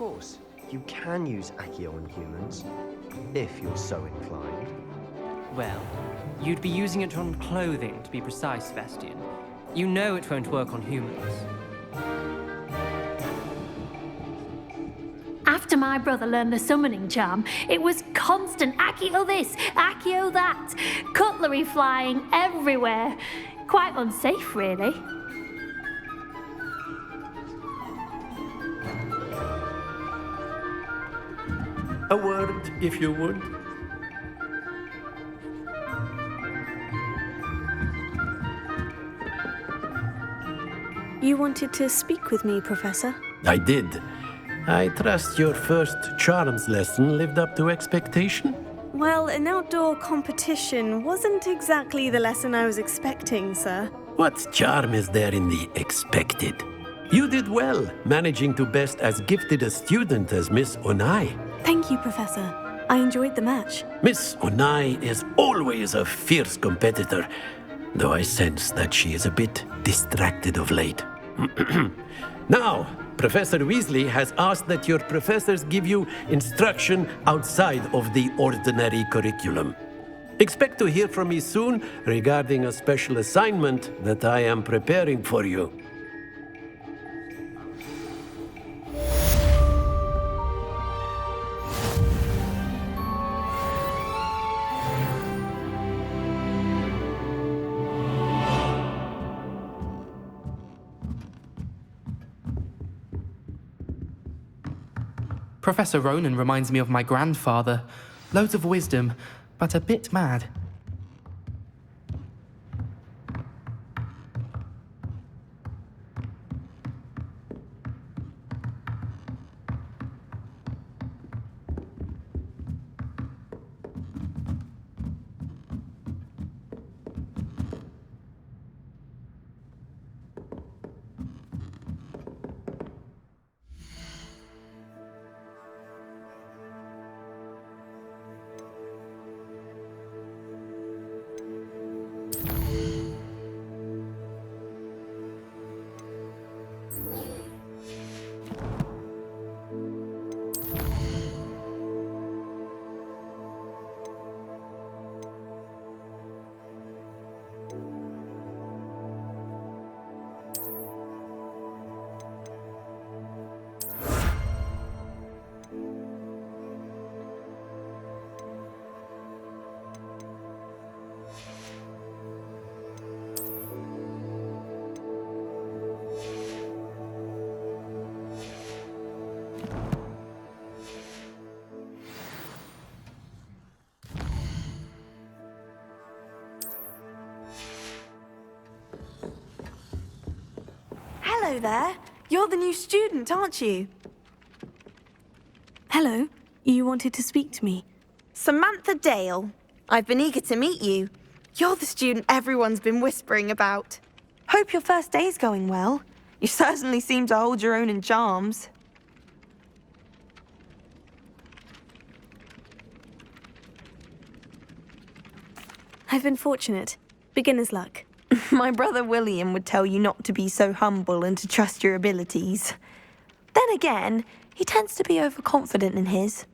course. You can use Accio on humans, if you're so inclined. Well, you'd be using it on clothing, to be precise, Vestian. You know it won't work on humans. After my brother learned the summoning charm, it was constant Accio this, Accio that, cutlery flying everywhere. Quite unsafe, really. A word, if you would. You wanted to speak with me, Professor? I did. I trust your first charms lesson lived up to expectation? Well, an outdoor competition wasn't exactly the lesson I was expecting, sir. What charm is there in the expected? You did well, managing to best as gifted a student as Miss Onai. Thank you, Professor. I enjoyed the match. Miss Onai is always a fierce competitor, though I sense that she is a bit distracted of late. Now, Professor Weasley has asked that your professors give you instruction outside of the ordinary curriculum. Expect to hear from me soon regarding a special assignment that I am preparing for you. Professor Ronan reminds me of my grandfather. Loads of wisdom, but a bit mad. Hello there. You're the new student, aren't you? Hello. You wanted to speak to me? Samantha Dale. I've been eager to meet you. You're the student everyone's been whispering about. Hope your first day's going well. You certainly seem to hold your own in charms. I've been fortunate. Beginner's luck. My brother William would tell you not to be so humble and to trust your abilities. Then again, he tends to be overconfident in his.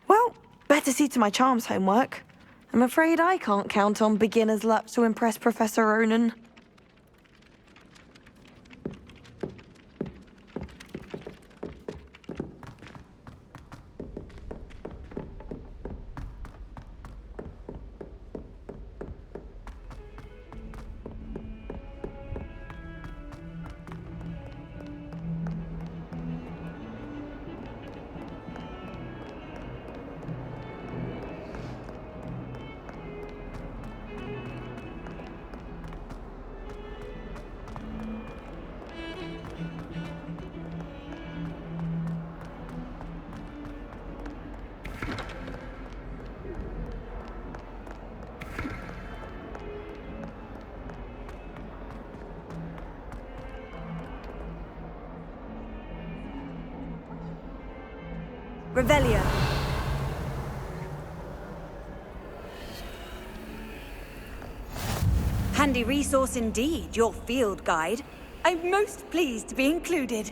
Well, better see to my charms homework. I'm afraid I can't count on beginner's luck to impress Professor Ronan. Revelio. Handy resource indeed, your field guide. I'm most pleased to be included.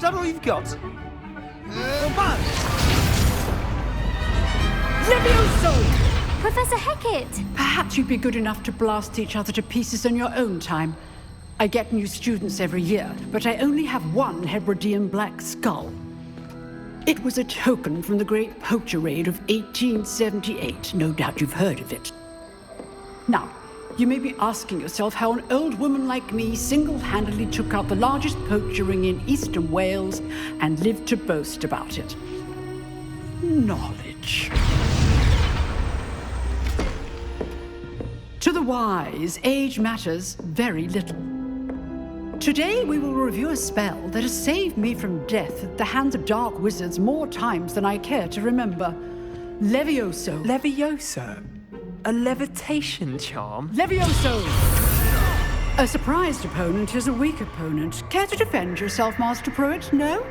that all you've got? Levioso! Professor Hecat! Perhaps you'd be good enough to blast each other to pieces in your own time. I get new students every year, but I only have one Hebridean black skull. It was a token from the Great Poacher Raid of 1878. No doubt you've heard of it. Now, you may be asking yourself how an old woman like me single-handedly took out the largest poacher ring in eastern Wales and lived to boast about it. Knowledge. To the wise, age matters very little. Today we will review a spell that has saved me from death at the hands of dark wizards more times than I care to remember. Levioso. Levioso? A levitation charm? Levioso! A surprised opponent is a weak opponent. Care to defend yourself, Master Pruitt? No?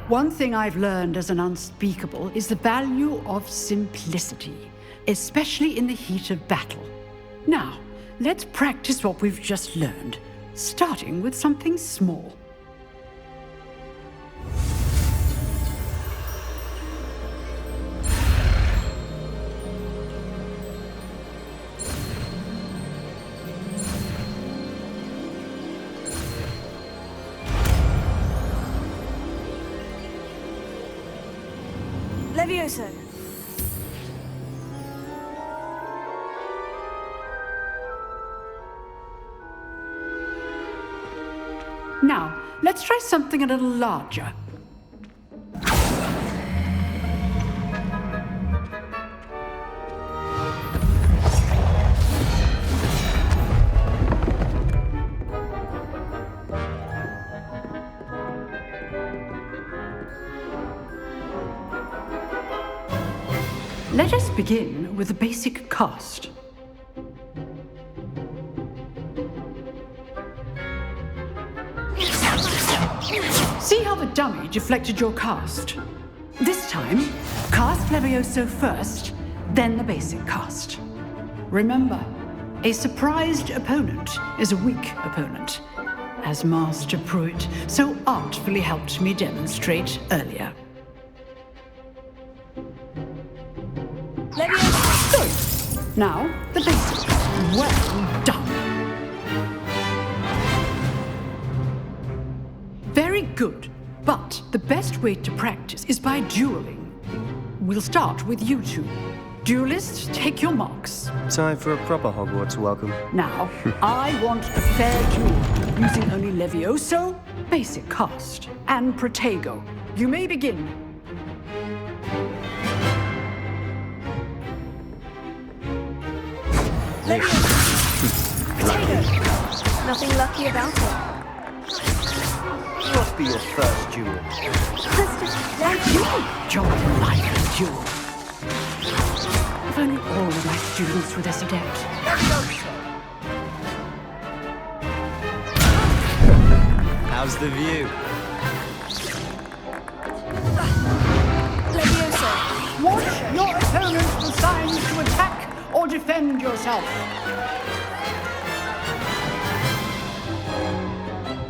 One thing I've learned as an unspeakable is the value of simplicity, especially in the heat of battle. Now, let's practice what we've just learned, starting with something small. Levioso. Now, let's try something a little larger. Let us begin with the basic cast. See how the dummy deflected your cast? This time, cast Levioso first, then the basic cast. Remember, a surprised opponent is a weak opponent, as Master Pruitt so artfully helped me demonstrate earlier. Good. Now, the basic. Well done. Very good. But the best way to practice is by dueling. We'll start with you two. Duelists, take your marks. Time for a proper Hogwarts welcome. Now, I want a fair duel, using only Levioso, basic cast, and Protego. You may begin. Nothing lucky about it. Must be your first duel. Join life and duel. If only all of my students were this adept. How's the view? Levioso. Watch your opponent's designs to attack or defend yourself.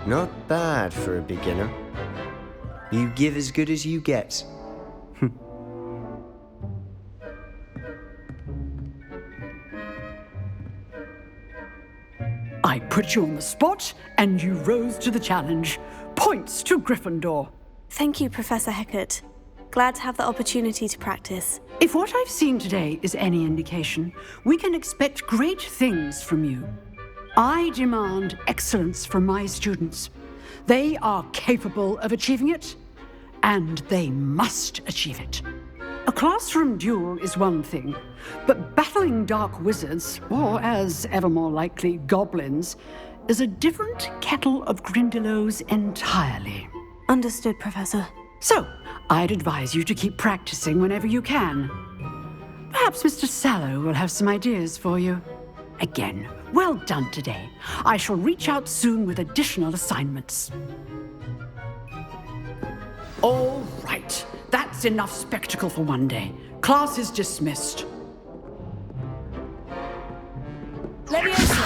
Not bad for a beginner. You give as good as you get. I put you on the spot, and you rose to the challenge. Points to Gryffindor. Thank you, Professor Hecat. Glad to have the opportunity to practice. If what I've seen today is any indication, we can expect great things from you. I demand excellence from my students. They are capable of achieving it, and they must achieve it. A classroom duel is one thing, but battling dark wizards, or as ever more likely, goblins, is a different kettle of Grindylows entirely. Understood, Professor. So, I'd advise you to keep practicing whenever you can. Perhaps Mr. Sallow will have some ideas for you. Again, well done today. I shall reach out soon with additional assignments. All right, that's enough spectacle for one day. Class is dismissed. Levioso.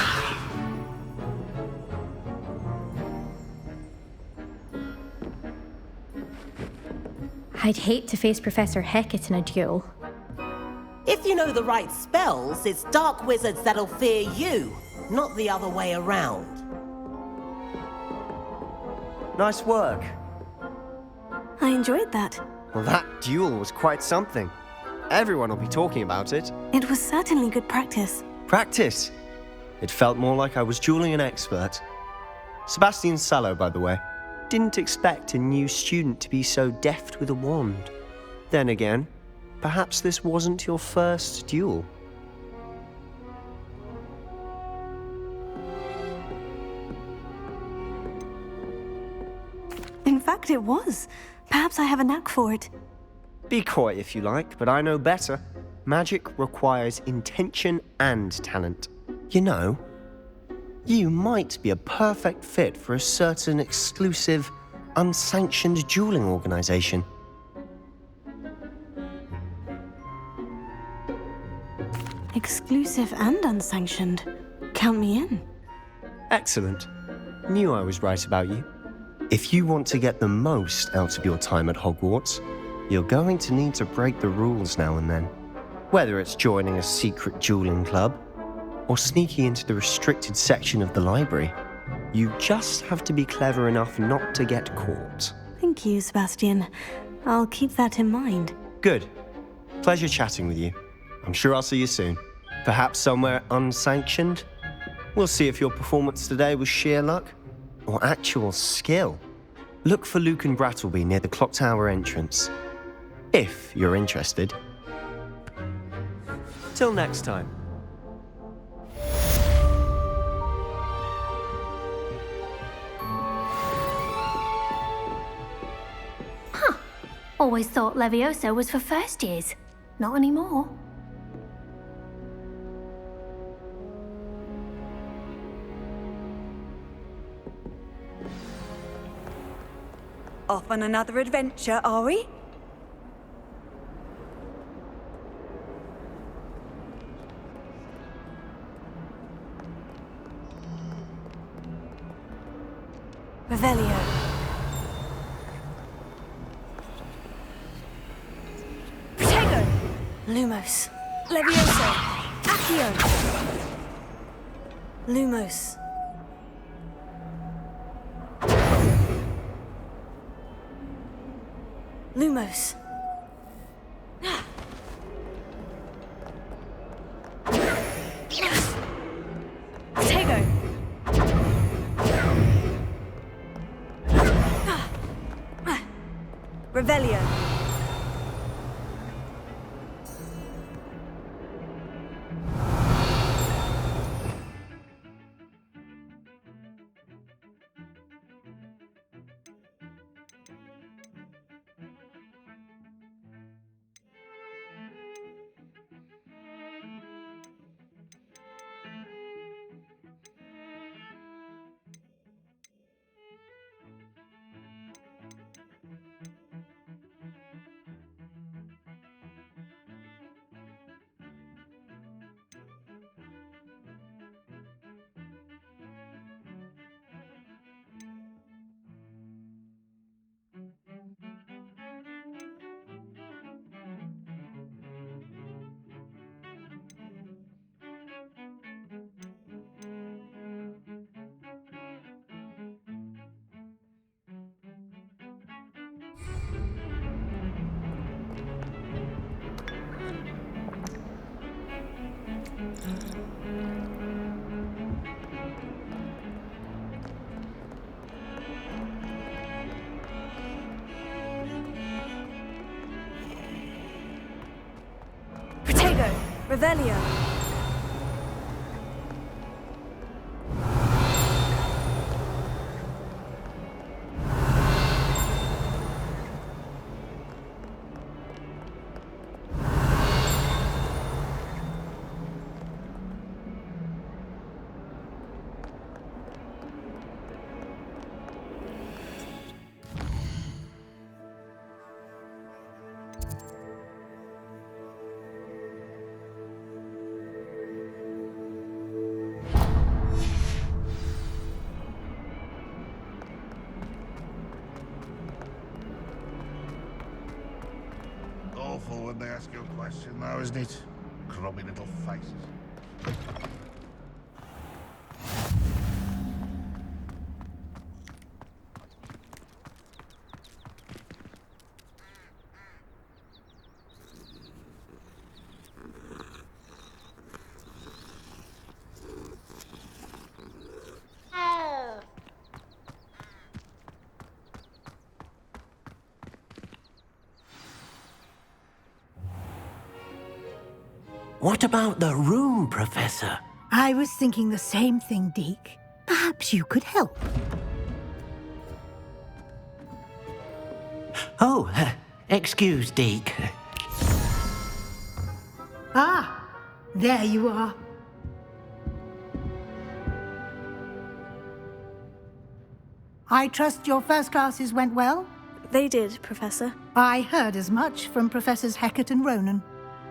I'd hate to face Professor Hecat in a duel. If you know the right spells, it's dark wizards that'll fear you, not the other way around. Nice work. I enjoyed that. Well, that duel was quite something. Everyone will be talking about it. It was certainly good practice. Practice. It felt more like I was dueling an expert. Sebastian Sallow, by the way. Didn't expect a new student to be so deft with a wand. Then again, perhaps this wasn't your first duel. In fact, it was. Perhaps I have a knack for it. Be coy if you like, but I know better. Magic requires intention and talent. You know, you might be a perfect fit for a certain exclusive, unsanctioned dueling organization. Exclusive and unsanctioned. Count me in. Excellent. Knew I was right about you. If you want to get the most out of your time at Hogwarts, you're going to need to break the rules now and then. Whether it's joining a secret dueling club, or sneaking into the restricted section of the library, you just have to be clever enough not to get caught. Thank you, Sebastian. I'll keep that in mind. Good. Pleasure chatting with you. I'm sure I'll see you soon. Perhaps somewhere unsanctioned? We'll see if your performance today was sheer luck or actual skill. Look for Luke and Brattleby near the clock tower entrance, if you're interested. Till next time. Always thought Levioso was for first years. Not anymore. Off on another adventure, are we? Revelio. Protego! Lumos. Levioso! Accio! Lumos. Lumos. Protego! Revelio! Protego! Revelio! ask your question now, isn't it? Grubby little faces. What about the room, Professor? I was thinking the same thing, Deke. Perhaps you could help. Oh, excuse, Deke. Ah, there you are. I trust your first classes went well? They did, Professor. I heard as much from Professors Hecat and Ronan.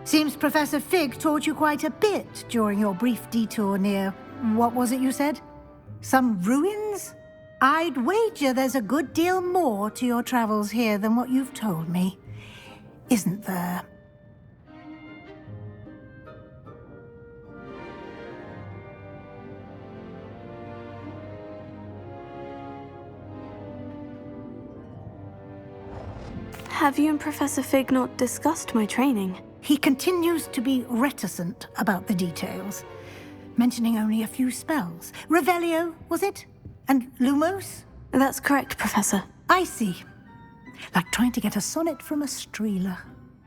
Seems Professor Fig taught you quite a bit during your brief detour near... what was it you said? Some ruins? I'd wager there's a good deal more to your travels here than what you've told me. Isn't there? Have you and Professor Fig not discussed my training? He continues to be reticent about the details, mentioning only a few spells. Revelio, was it? And Lumos? That's correct, Professor. I see. Like trying to get a sonnet from a streeler.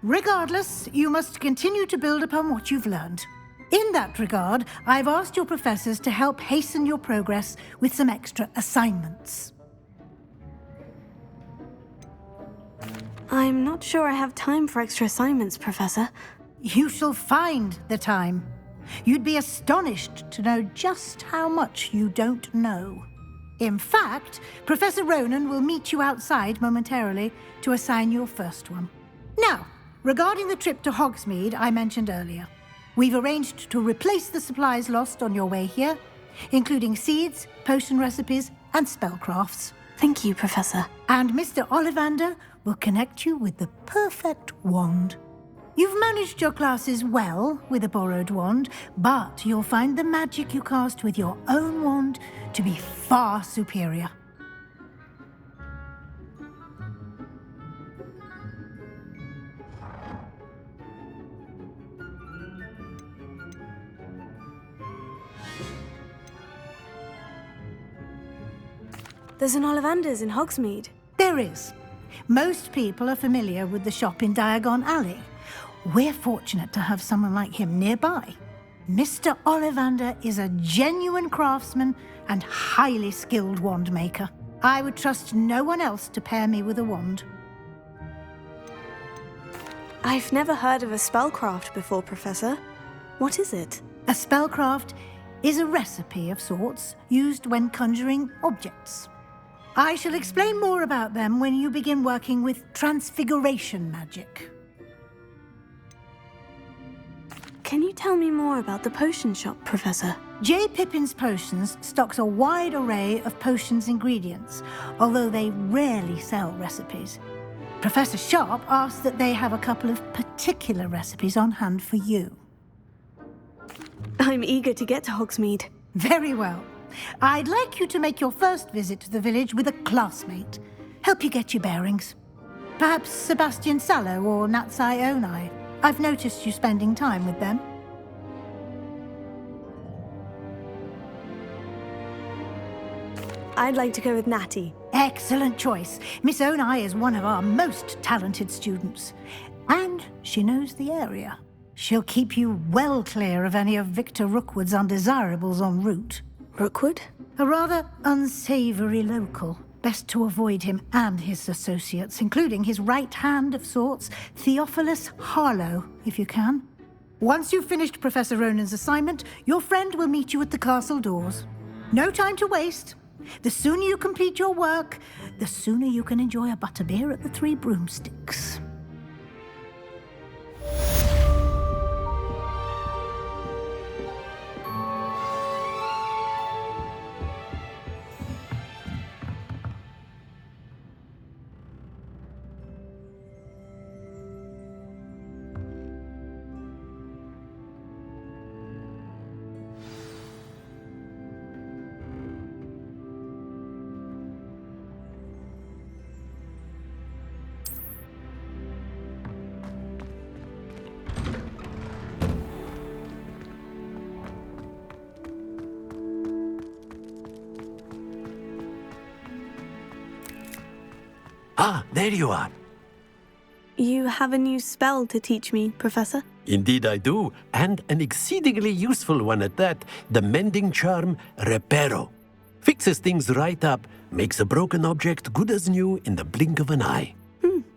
Regardless, you must continue to build upon what you've learned. In that regard, I've asked your professors to help hasten your progress with some extra assignments. I'm not sure I have time for extra assignments, Professor. You shall find the time. You'd be astonished to know just how much you don't know. In fact, Professor Ronan will meet you outside momentarily to assign your first one. Now, regarding the trip to Hogsmeade I mentioned earlier, we've arranged to replace the supplies lost on your way here, including seeds, potion recipes, and spellcrafts. Thank you, Professor. And Mr. Ollivander will connect you with the perfect wand. You've managed your classes well with a borrowed wand, but you'll find the magic you cast with your own wand to be far superior. There's an Ollivander's in Hogsmeade. There is. Most people are familiar with the shop in Diagon Alley. We're fortunate to have someone like him nearby. Mr. Ollivander is a genuine craftsman and highly skilled wand maker. I would trust no one else to pair me with a wand. I've never heard of a spellcraft before, Professor. What is it? A spellcraft is a recipe of sorts used when conjuring objects. I shall explain more about them when you begin working with transfiguration magic. Can you tell me more about the potion shop, Professor? J. Pippin's Potions stocks a wide array of potions ingredients, although they rarely sell recipes. Professor Sharp asks that they have a couple of particular recipes on hand for you. I'm eager to get to Hogsmeade. Very well. I'd like you to make your first visit to the village with a classmate. Help you get your bearings. Perhaps Sebastian Sallow or Natsai Onai. I've noticed you spending time with them. I'd like to go with Natty. Excellent choice. Miss Onai is one of our most talented students. And she knows the area. She'll keep you well clear of any of Victor Rookwood's undesirables en route. Rookwood? A rather unsavory local. Best to avoid him and his associates, including his right hand of sorts, Theophilus Harlow, if you can. Once you've finished Professor Ronan's assignment, your friend will meet you at the castle doors. No time to waste. The sooner you complete your work, the sooner you can enjoy a butterbeer at the Three Broomsticks. Ah, there you are. You have a new spell to teach me, Professor? Indeed I do, and an exceedingly useful one at that. The mending charm, Reparo. Fixes things right up, makes a broken object good as new in the blink of an eye.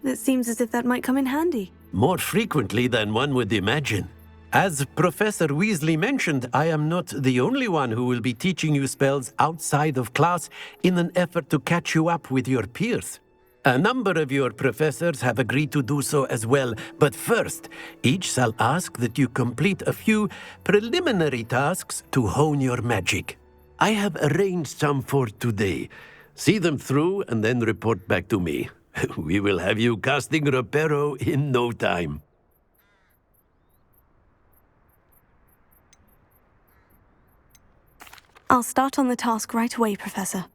It seems as if that might come in handy. More frequently than one would imagine. As Professor Weasley mentioned, I am not the only one who will be teaching you spells outside of class in an effort to catch you up with your peers. A number of your professors have agreed to do so as well, but first, each shall ask that you complete a few preliminary tasks to hone your magic. I have arranged some for today. See them through and then report back to me. We will have you casting Reparo in no time. I'll start on the task right away, Professor.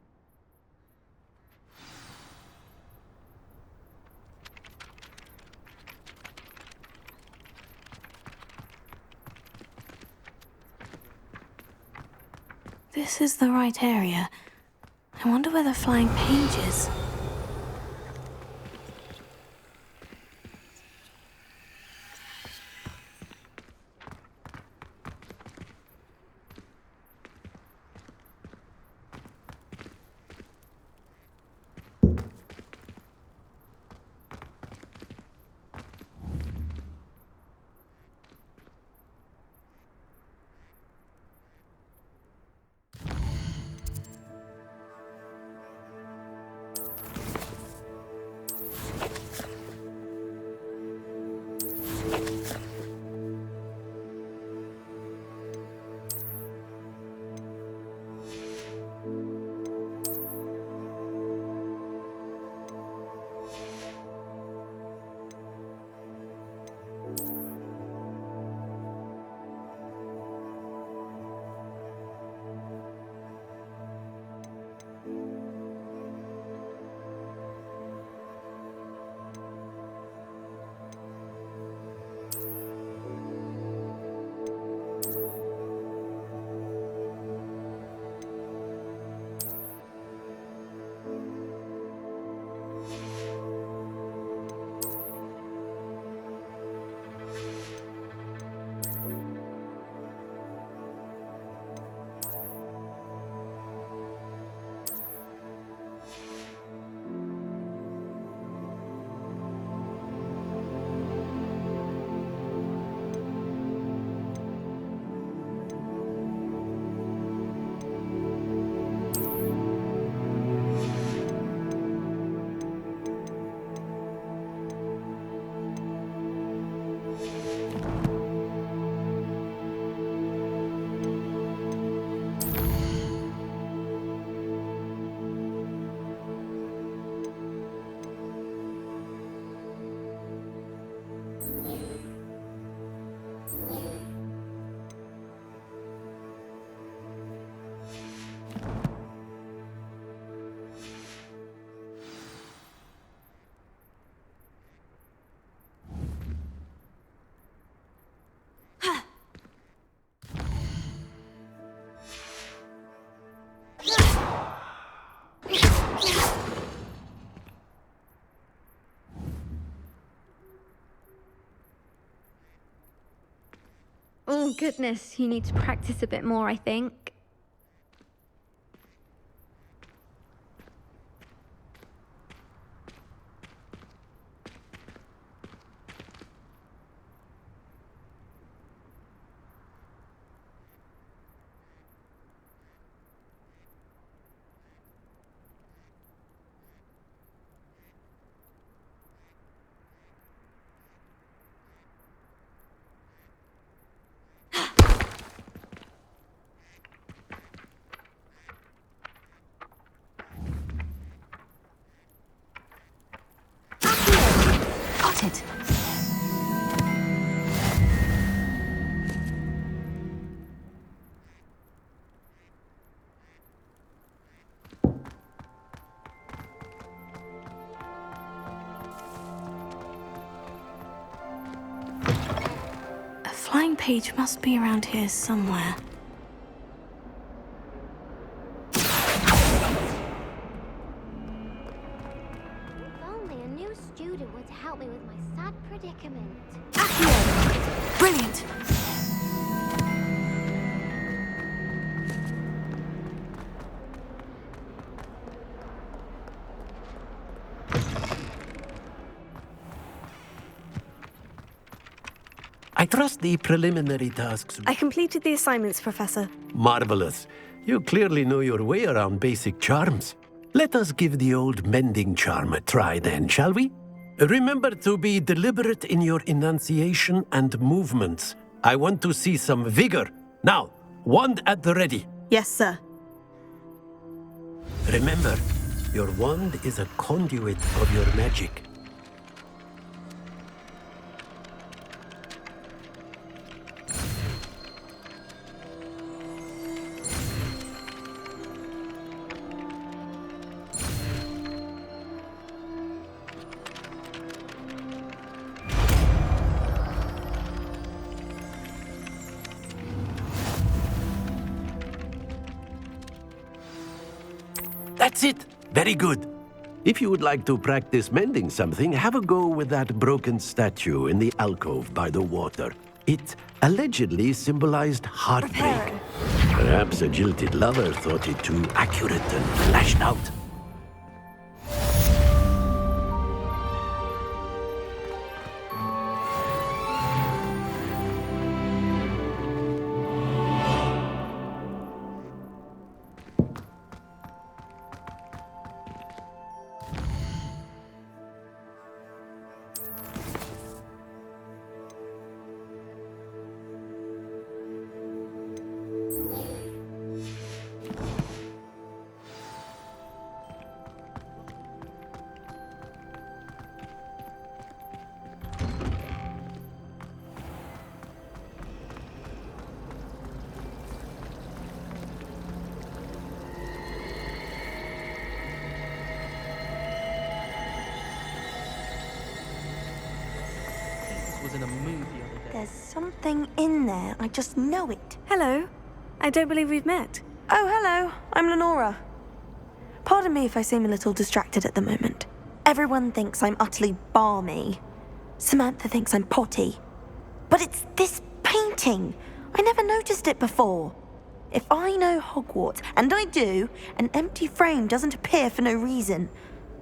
This is the right area. I wonder where the flying page is. Oh, goodness, you need to practice a bit more, I think. Got it. A flying page must be around here somewhere. Found predicament. Accio! Brilliant! I trust the preliminary tasks. I completed the assignments, Professor. Marvelous. You clearly know your way around basic charms. Let us give the old mending charm a try then, shall we? Remember to be deliberate in your enunciation and movements. I want to see some vigor. Now, wand at the ready. Yes, sir. Remember, your wand is a conduit of your magic. That's it. Very good. If you would like to practice mending something, have a go with that broken statue in the alcove by the water. It allegedly symbolized heartbreak. Perhaps a jilted lover thought it too accurate and lashed out. Was in a movie the other day. There's something in there. I just know it. Hello. I don't believe we've met. Oh, hello. I'm Lenora. Pardon me if I seem a little distracted at the moment. Everyone thinks I'm utterly balmy. Samantha thinks I'm potty. But it's this painting. I never noticed it before. If I know Hogwarts, and I do, an empty frame doesn't appear for no reason.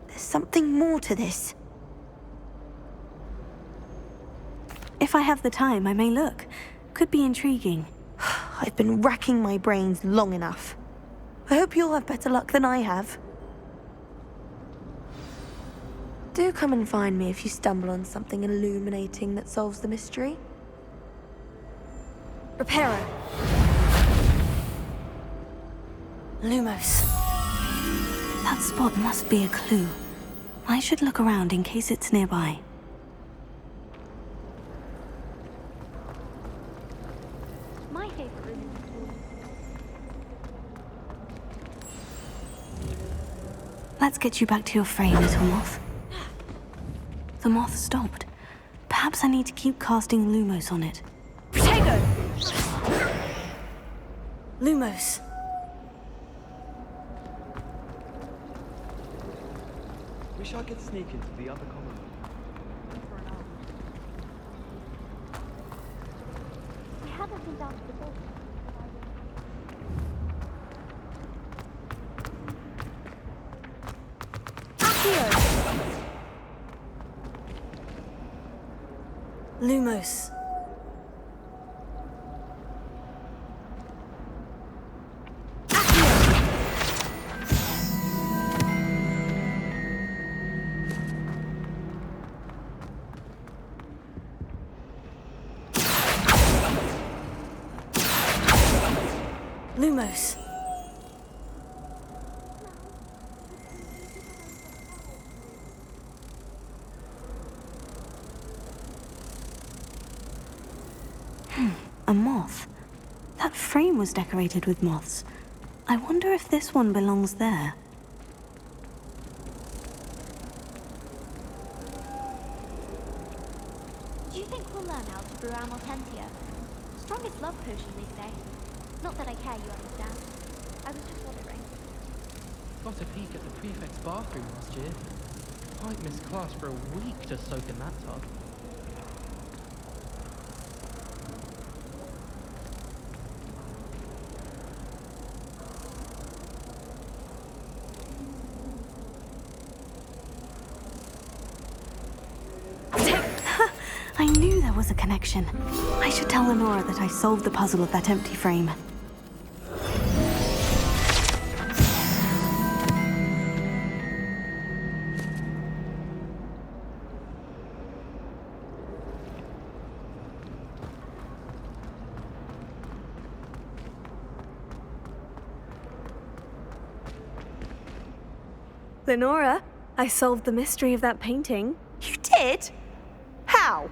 There's something more to this. If I have the time, I may look. Could be intriguing. I've been racking my brains long enough. I hope you'll have better luck than I have. Do come and find me if you stumble on something illuminating that solves the mystery. Reparo. Lumos. That spot must be a clue. I should look around in case it's nearby. My favorite room in the school. Let's get you back to your frame, little moth. The moth stopped. Perhaps I need to keep casting Lumos on it. Protego! Lumos. Wish I could sneak into the other common room. I haven't been down to the boat. Lumos. Lumos. A moth. That frame was decorated with moths. I wonder if this one belongs there. Do you think we'll learn how to brew Amortentia? Strongest love potion, they say. Not that I care, you understand. I was just wondering. Got a peek at the prefect's bathroom last year. I'd missed class for a week to soak in that tub. was a connection. I should tell Lenora that I solved the puzzle of that empty frame. Lenora, I solved the mystery of that painting. You did? How?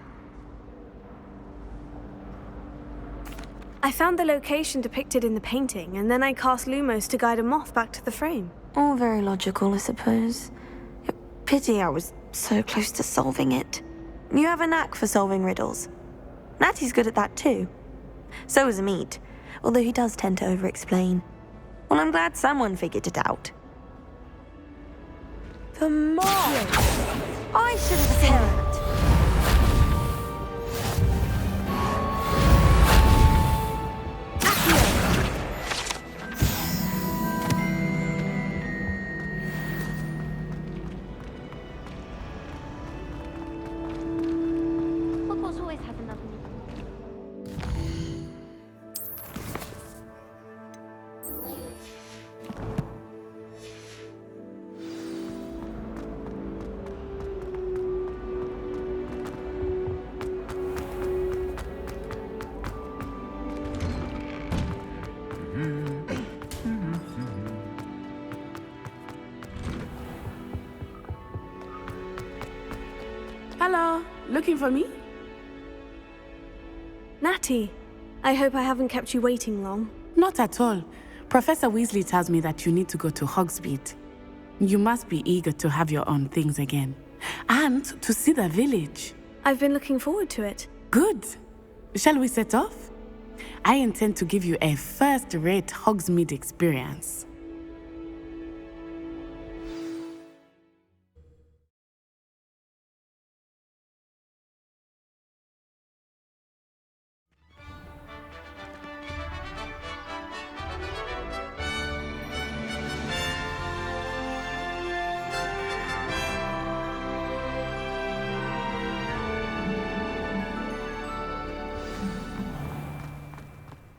I found the location depicted in the painting, and then I cast Lumos to guide a moth back to the frame. All very logical, I suppose. Pity I was so close to solving it. You have a knack for solving riddles. Natty's good at that too. So is Amit, although he does tend to over-explain. Well, I'm glad someone figured it out. The moth! I should have seen that. Hogwarts always has another meeting. Hello, looking for me? Natty, I hope I haven't kept you waiting long. Not at all. Professor Weasley tells me that you need to go to Hogsmeade. You must be eager to have your own things again. And to see the village. I've been looking forward to it. Good. Shall we set off? I intend to give you a first-rate Hogsmeade experience.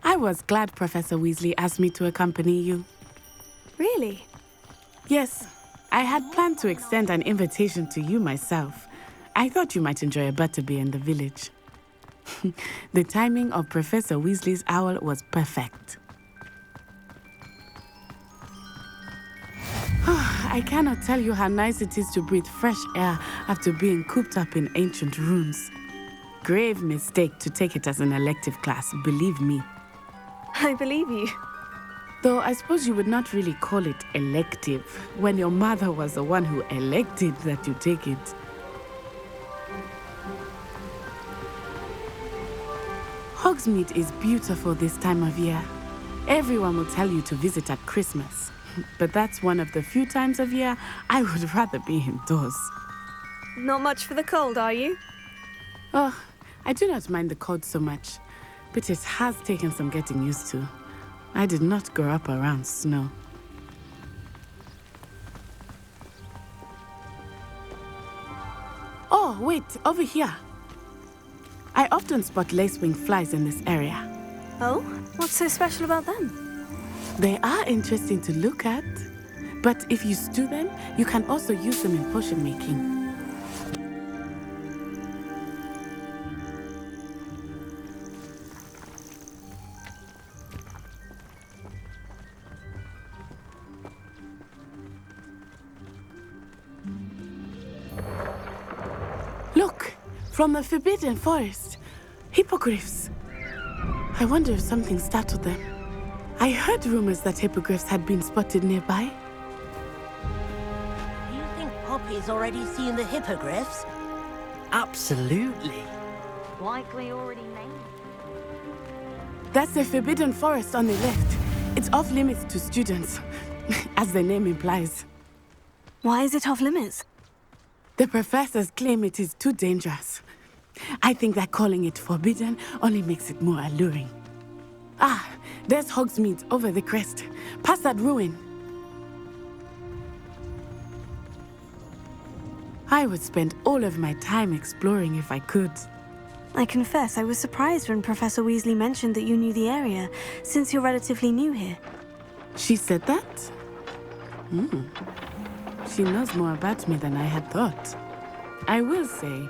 I was glad Professor Weasley asked me to accompany you. Really? Yes, I had planned to extend an invitation to you myself. I thought you might enjoy a butterbeer in the village. The timing of Professor Weasley's owl was perfect. I cannot tell you how nice it is to breathe fresh air after being cooped up in ancient rooms. Grave mistake to take it as an elective class, believe me. I believe you. Though I suppose you would not really call it elective when your mother was the one who elected that you take it. Hogsmeade is beautiful this time of year. Everyone will tell you to visit at Christmas, but that's one of the few times of year I would rather be indoors. Not much for the cold, are you? Oh, I do not mind the cold so much, but it has taken some getting used to. I did not grow up around snow. Oh, wait, over here. I often spot lacewing flies in this area. Oh? What's so special about them? They are interesting to look at, but if you stew them, you can also use them in potion making. Look, from the Forbidden Forest, hippogriffs. I wonder if something startled them. I heard rumors that hippogriffs had been spotted nearby. Do you think Poppy's already seen the hippogriffs? Absolutely. Likely already named. That's the Forbidden Forest on the left. It's off limits to students, as the name implies. Why is it off limits? The professors claim it is too dangerous. I think that calling it forbidden only makes it more alluring. Ah, there's Hogsmeade over the crest, past that ruin. I would spend all of my time exploring if I could. I confess I was surprised when Professor Weasley mentioned that you knew the area, since you're relatively new here. She said that? She knows more about me than I had thought. I will say,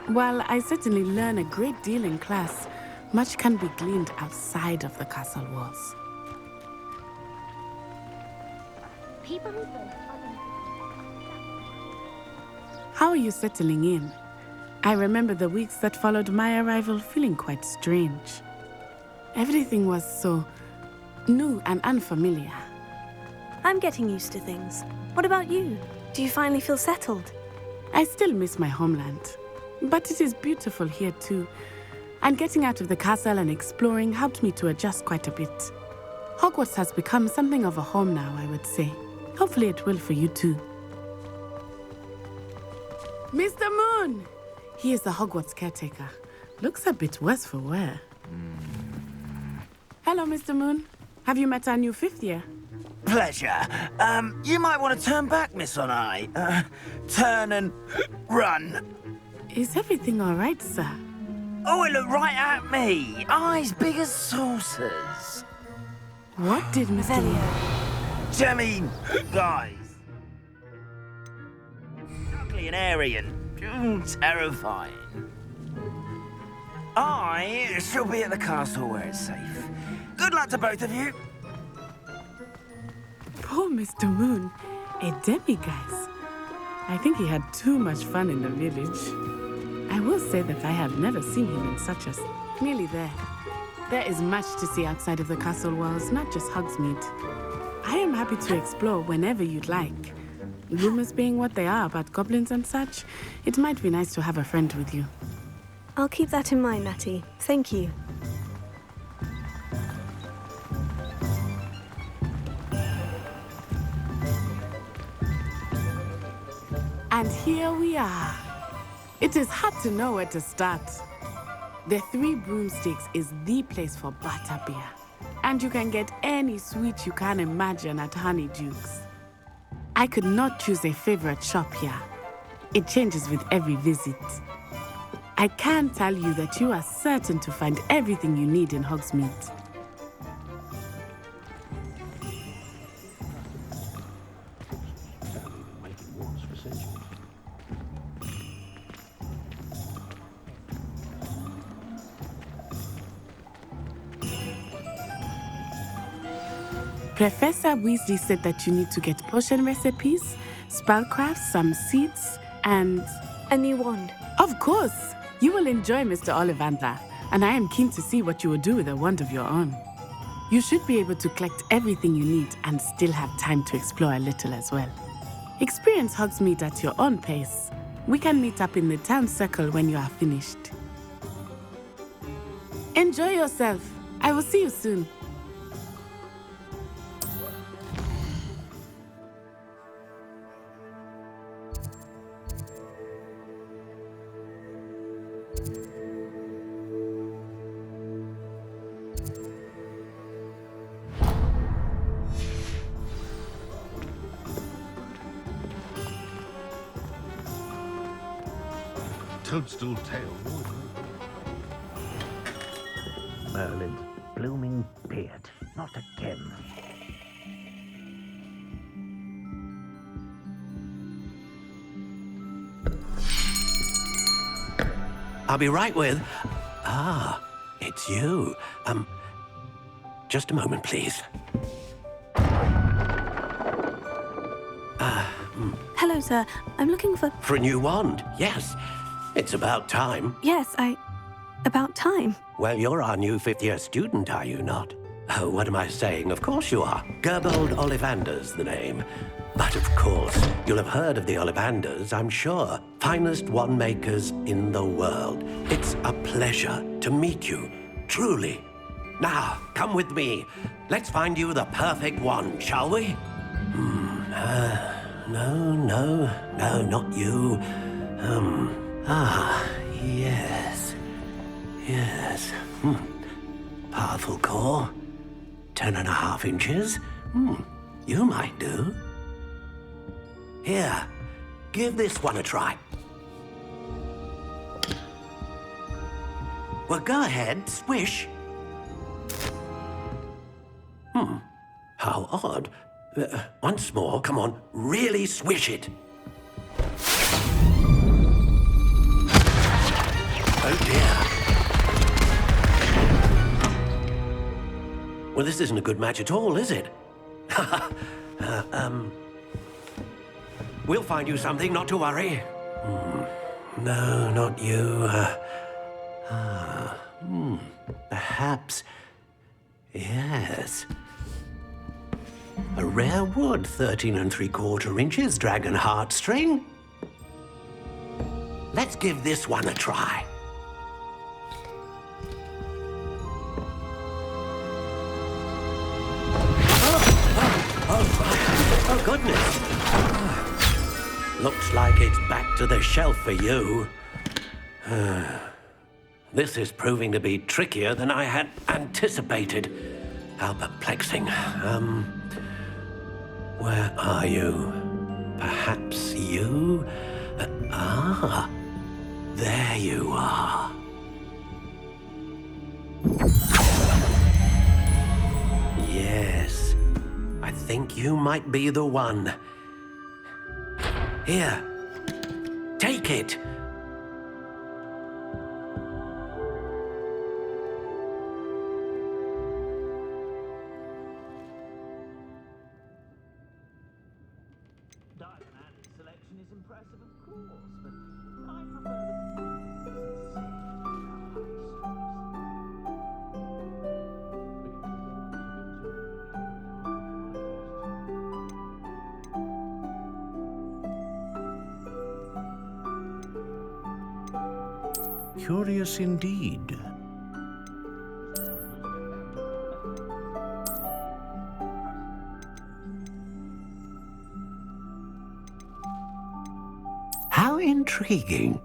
while I certainly learn a great deal in class, much can be gleaned outside of the castle walls. People who boast are How are you settling in? I remember the weeks that followed my arrival feeling quite strange. Everything was so new and unfamiliar. I'm getting used to things. What about you? Do you finally feel settled? I still miss my homeland, but it is beautiful here too. And getting out of the castle and exploring helped me to adjust quite a bit. Hogwarts has become something of a home now, I would say. Hopefully it will for you too. Mr. Moon! He is the Hogwarts caretaker. Looks a bit worse for wear. Hello, Mr. Moon. Have you met our new fifth year? Pleasure. You might want to turn back, Miss Onai. Turn and run. Is everything all right, sir? Oh, it looked right at me. Eyes big as saucers. What did Mr. Jemmy, guys. Ugly and airy and terrifying. I shall be at the castle where it's safe. Good luck to both of you. Poor Mr. Moon, a demiguise. I think he had too much fun in the village. I will say that I have never seen him in such a... Nearly there. There is much to see outside of the castle walls, not just Hogsmeade. I am happy to explore whenever you'd like. Rumors being what they are about goblins and such, it might be nice to have a friend with you. I'll keep that in mind, Natty. Thank you. And here we are. It is hard to know where to start. The Three Broomsticks is the place for butterbeer. And you can get any sweet you can imagine at Honeydukes. I could not choose a favorite shop here. It changes with every visit. I can tell you that you are certain to find everything you need in Hogsmeade. Professor Weasley said that you need to get potion recipes, spellcrafts, some seeds, and... a new wand. Of course! You will enjoy Mr. Ollivander, and I am keen to see what you will do with a wand of your own. You should be able to collect everything you need and still have time to explore a little as well. Experience Hogsmeade at your own pace. We can meet up in the town circle when you are finished. Enjoy yourself. I will see you soon. Toadstool tail. Merlin's blooming beard. Not again. I'll be right with... it's you. Just a moment, please. Hello, sir. I'm looking for... For a new wand, yes. It's about time. Yes, about time. Well, you're our new fifth-year student, are you not? Oh, what am I saying? Of course you are. Gerbold Ollivander's the name. But of course, you'll have heard of the Ollivanders, I'm sure. Finest wand makers in the world. It's a pleasure to meet you, truly. Now, come with me. Let's find you the perfect wand, shall we? No, not you. Yes. Powerful core. 10.5 inches. You might do. Here, give this one a try. Well, go ahead, swish. How odd. Once more, come on, really swish it. Oh dear. Well, this isn't a good match at all, is it? We'll find you something, not to worry. No, not you. Perhaps. Yes. A rare wood, 13 3/4 inches, dragon heartstring. Let's give this one a try. Oh, goodness. Looks like it's back to the shelf for you. This is proving to be trickier than I had anticipated. How perplexing. Where are you? Perhaps you? There you are. Yes, I think you might be the one. Here, take it. Selection is impressive, of course, but I prefer Curious indeed. How intriguing.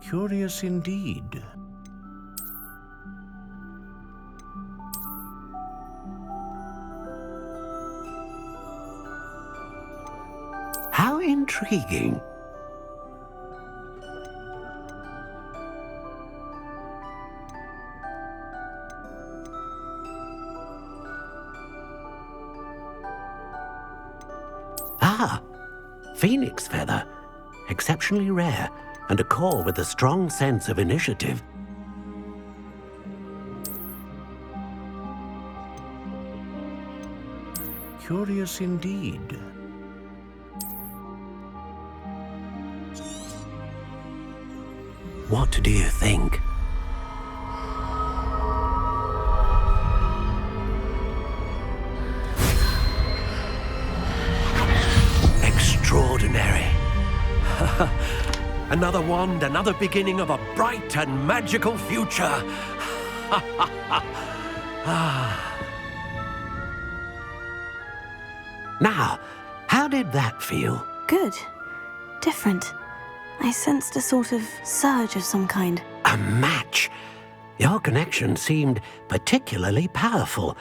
Curious indeed. How intriguing. Phoenix feather. Exceptionally rare, and a core with a strong sense of initiative. Curious indeed. What do you think? Extraordinary. Another wand, another beginning of a bright and magical future. Now, how did that feel? Good. Different. I sensed a sort of surge of some kind. A match. Your connection seemed particularly powerful.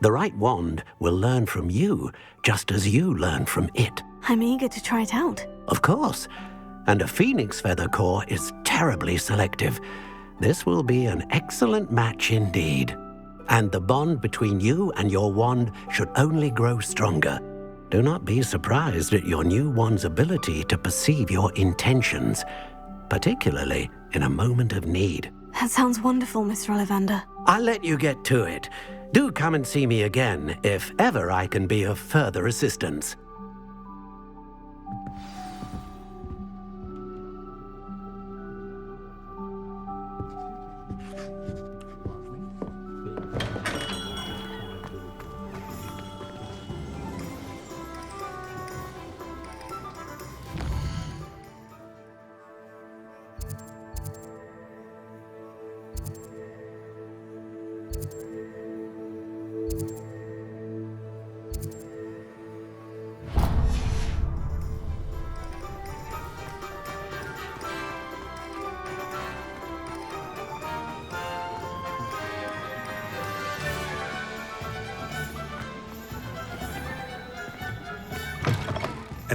The right wand will learn from you, just as you learn from it. I'm eager to try it out. Of course. And a phoenix feather core is terribly selective. This will be an excellent match indeed. And the bond between you and your wand should only grow stronger. Do not be surprised at your new wand's ability to perceive your intentions, particularly in a moment of need. That sounds wonderful, Mr. Ollivander. I'll let you get to it. Do come and see me again if ever I can be of further assistance.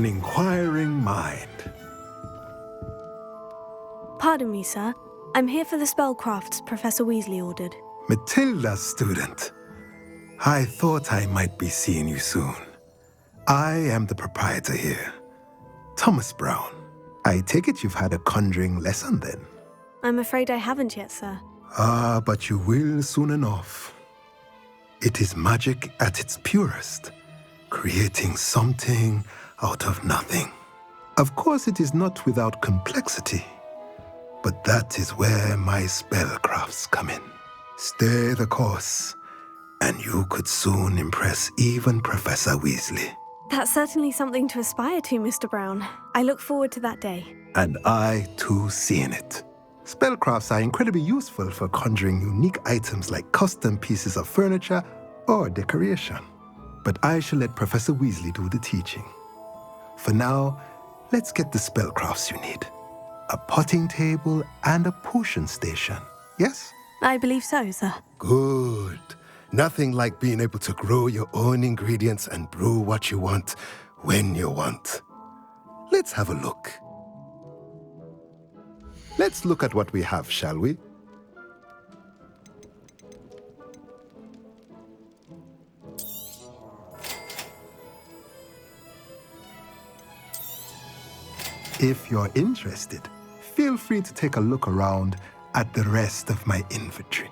an inquiring mind. Pardon me, sir. I'm here for the spellcrafts Professor Weasley ordered. Matilda, student. I thought I might be seeing you soon. I am the proprietor here, Thomas Brown. I take it you've had a conjuring lesson then? I'm afraid I haven't yet, sir. Ah, but you will soon enough. It is magic at its purest, creating something out of nothing. Of course, it is not without complexity, but that is where my spellcrafts come in. Stay the course, and you could soon impress even Professor Weasley. That's certainly something to aspire to, Mr. Brown. I look forward to that day. And I, too, seeing it. Spellcrafts are incredibly useful for conjuring unique items like custom pieces of furniture or decoration. But I shall let Professor Weasley do the teaching. For now, let's get the spellcrafts you need. A potting table and a potion station, yes? I believe so, sir. Good. Nothing like being able to grow your own ingredients and brew what you want when you want. Let's have a look. Let's look at what we have, shall we? If you're interested, feel free to take a look around at the rest of my inventory.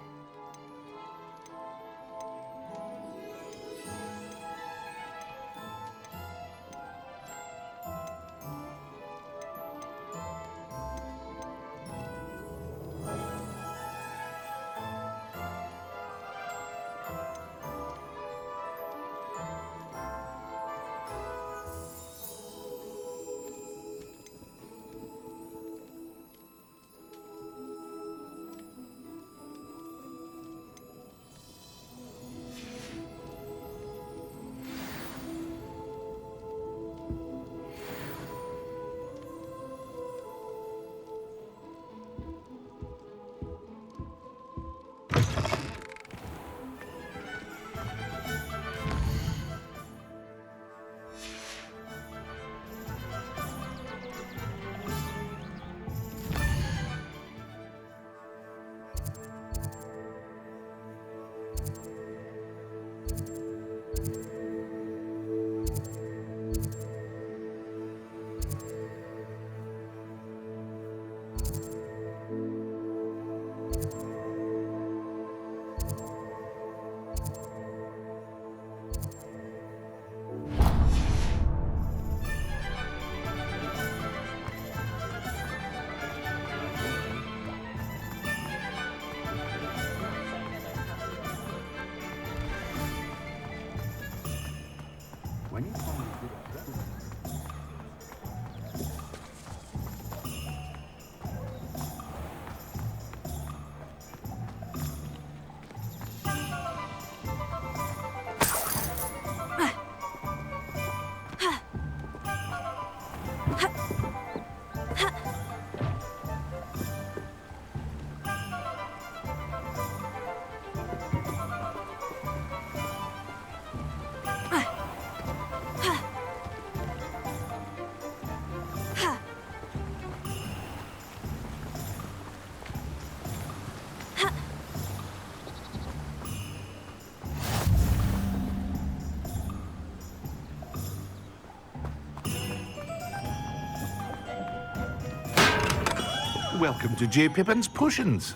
Welcome to J. Pippin's Potions.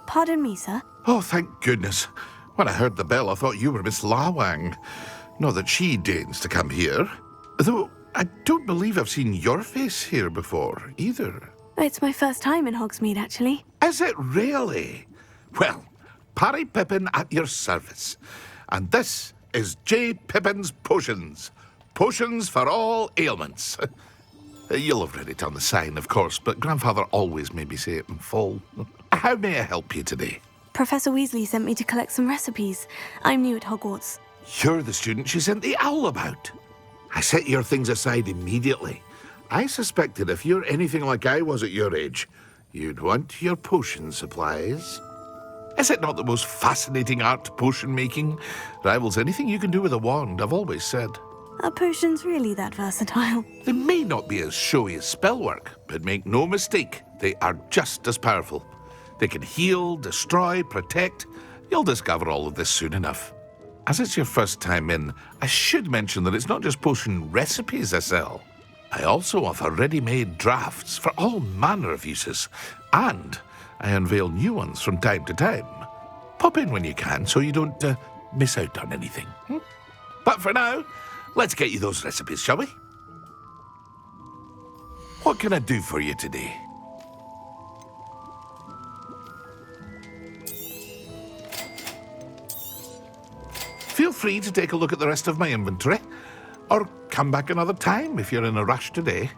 Pardon me, sir. Oh, thank goodness. When I heard the bell, I thought you were Miss Lawang. Not that she deigns to come here. Though I don't believe I've seen your face here before, either. It's my first time in Hogsmeade, actually. Is it really? Well, Parry Pippin at your service. And this is J. Pippin's Potions. Potions for all ailments. You'll have read it on the sign, of course, but Grandfather always made me say it in full. How may I help you today? Professor Weasley sent me to collect some recipes. I'm new at Hogwarts. You're the student she sent the owl about. I set your things aside immediately. I suspected if you're anything like I was at your age, you'd want your potion supplies. Is it not the most fascinating art, potion making? Rivals anything you can do with a wand, I've always said. Are potions really that versatile? They may not be as showy as spellwork, but make no mistake, they are just as powerful. They can heal, destroy, protect. You'll discover all of this soon enough. As it's your first time in, I should mention that it's not just potion recipes I sell. I also offer ready-made drafts for all manner of uses, and I unveil new ones from time to time. Pop in when you can so you don't miss out on anything. But for now, let's get you those recipes, shall we? What can I do for you today? Feel free to take a look at the rest of my inventory, or come back another time if you're in a rush today.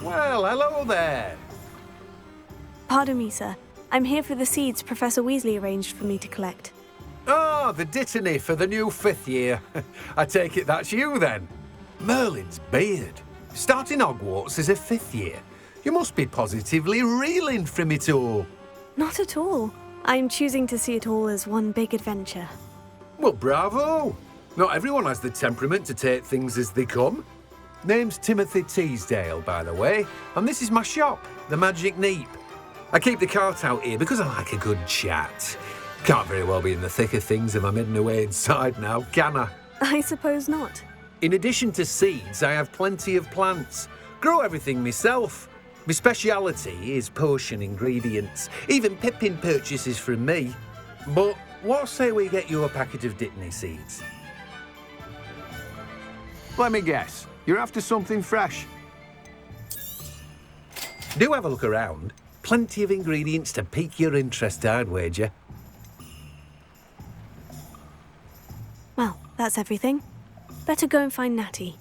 Well, hello there. Pardon me, sir. I'm here for the seeds Professor Weasley arranged for me to collect. Oh, the dittany for the new 5th year. I take it that's you, then. Merlin's beard. Starting Hogwarts as a 5th year. You must be positively reeling from it all. Not at all. I'm choosing to see it all as one big adventure. Well, bravo. Not everyone has the temperament to take things as they come. Name's Timothy Teasdale, by the way, and this is my shop, the Magic Neep. I keep the cart out here because I like a good chat. Can't very well be in the thick of things if I'm hidden away inside now, can I? I suppose not. In addition to seeds, I have plenty of plants. Grow everything myself. My speciality is potion ingredients. Even Pippin purchases from me. But what say we get you a packet of Dittany seeds? Let me guess. You're after something fresh. Do have a look around. Plenty of ingredients to pique your interest, I'd wager. Well, that's everything. Better go and find Natty.